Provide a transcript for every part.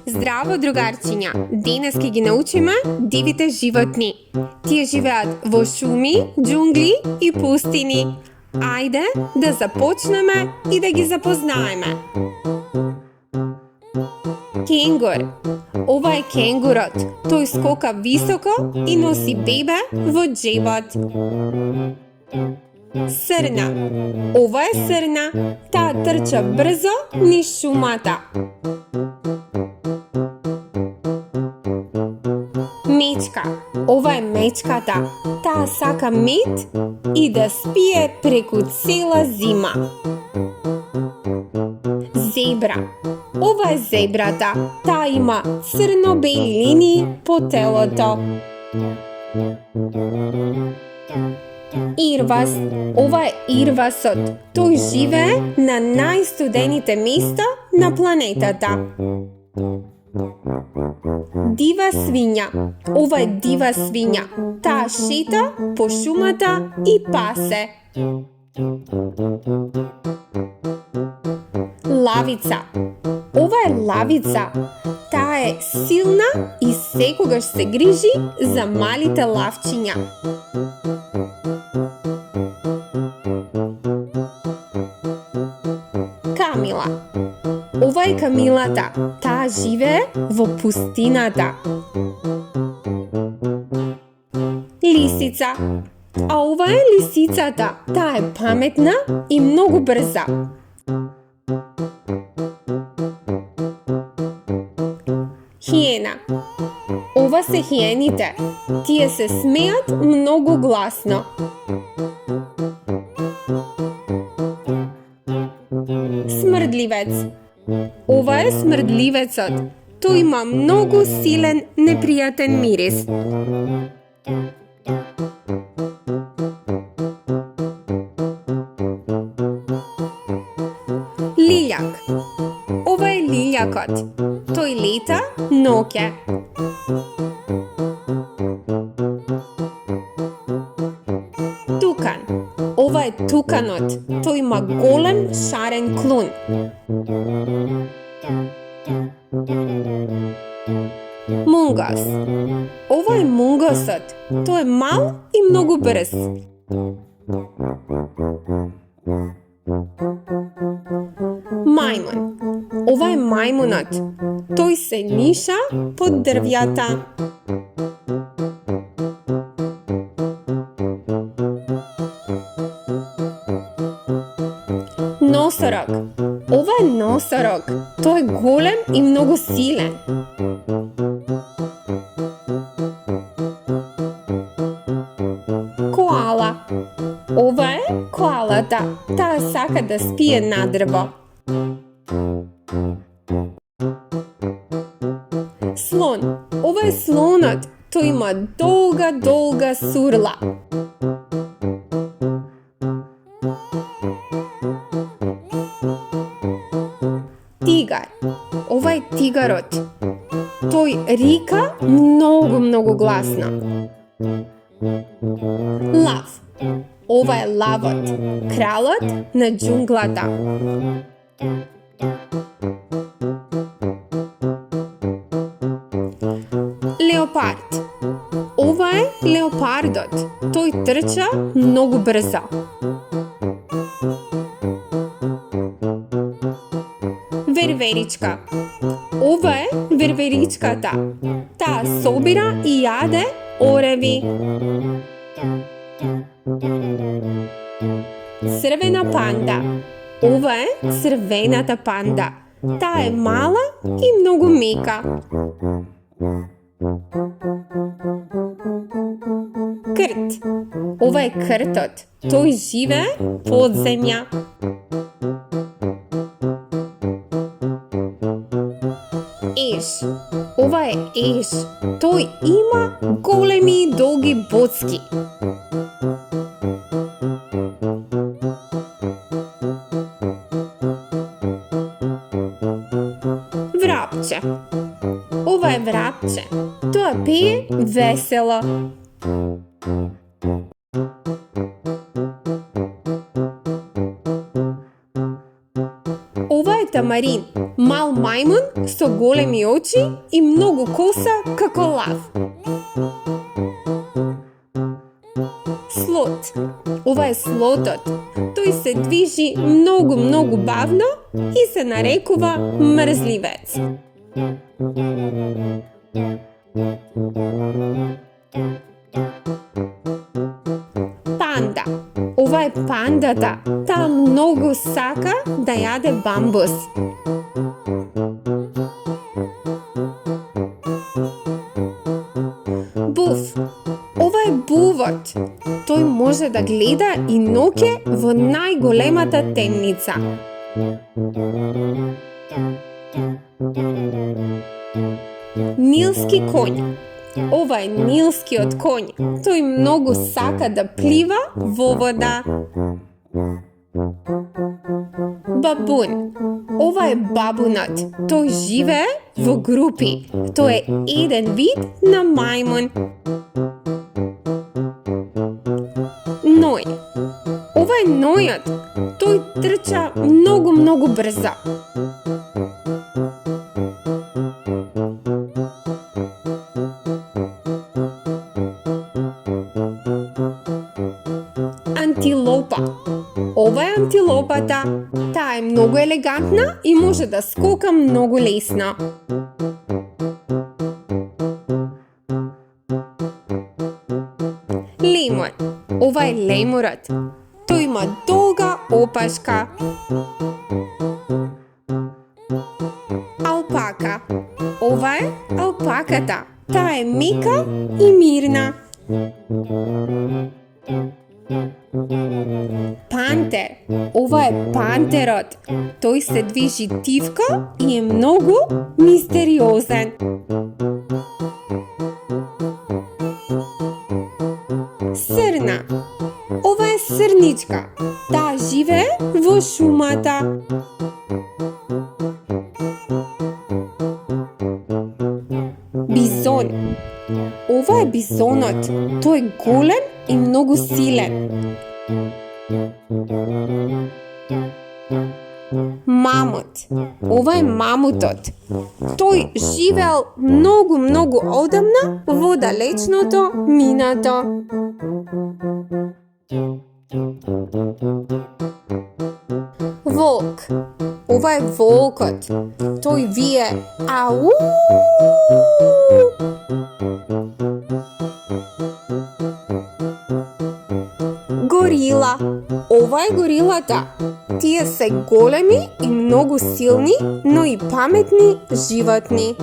Здраво, другарчиња! Денес ќе ги научиме дивите животни. Тие живеат во шуми, џунгли и пустини. Ајде да започнеме и да ги запознаеме. Кенгур. Ова е кенгурот. Тој скока високо и носи бебе во џебот. Срна. Ова е срна. Таа трча брзо низ шумата. Мечка. Ова е мечката. Таа сака мед и да спие преку цела зима. Зебра. Ова е зебрата. Таа има црно-бели линии по телото. Ирвас. Ова е ирвасот. Тој живее на најстудените места на планетата. Дива свиња. Ова е дива свиња. Таа шета по шумата и пасе. Лавица. Ова е лавица. Таа е силна и секогаш се грижи за малите лавчиња. Камила. Ова е камилата. Таа живее во пустината. Лисица. А ова е лисицата. Таа е паметна и многу брза. Хиена. Ова се хиените. Тие се смеат многу гласно. Смрдливец. Ова е смрдливецот. Тој има многу силен, непријатен мирис. Лилјак. Ова е лилјакот. Тој лета ноќе. Тукан. Ова е туканот. Тој има голем шарен клун. Мунгос. Ова е мунгосот. Тој е мал и многу брз. Мајмун. Ова е мајмунот. Тој се ниша под дрвјата. Носорог. Ова е носорог. Тој е голем и многу силен. Коала. Ова е коалата. Таа сака да спие на дрво. Слон. Ова е слонот. Тој има долга сурла. Тигар. Ова е тигарот. Тој рика многу гласно. Лав. Ова е лавот, кралот на џунглата. Леопард. Ова е леопардот. Тој трча многу брзо. Верверичка. Ова е верверичката. Таа собира и јаде ореви. Црвена панда. Ова е црвената панда. Таа е мала и многу мека. Крт. Ова е кртот. Тој живее под земја. Еш. Ова е еш. Тој има големи и долги боцки. Врапче. Ова е врапче. Тоа пее весело. Ова е тамарин, мал мај мајмун со големи очи и многу коса како лав. Слот. Ова е слотот. Тој се движи многу бавно и се нарекува мрзливец. Панда. Ова е пандата. Таа многу сака да јаде бамбус. Буф. Ова е бувот. Тој може да гледа и ноќе во најголемата темница. Нилски коњ. Ова е нилскиот коњ. Тој многу сака да плива во вода. Бабун. Ова е бабунот. Тој живее во групи. Тој е еден вид на мајмун. Ној. Ова е нојот. Тој трча многу брзо. Антилопа. Ова е антилопата. Таа е многу елегантна и може да скока многу лесно. Лемур. Ова е лемурот. Тој има долга опашка. Алпака. Ова е алпаката. Таа е мека и мирна. Пантер. Ова е пантерот. Тој се движи тивко и е многу мистериозен. Срна. Ова е срничка. Таа живее во шумата. Бизон. Ова е бизонот. Тој е голем и многу силен. Мамут. Ова е мамутот. Тој живеел многу одамна во далечното минато. Волк. Ова е волкот. Тој вие ау. Горила. Ова е горилата. Тие се големи и многу силни, но и паметни животни.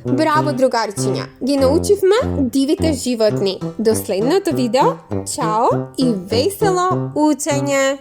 Браво, другарчиња! Ги научивме дивите животни. До следното видео, чао и весело учење!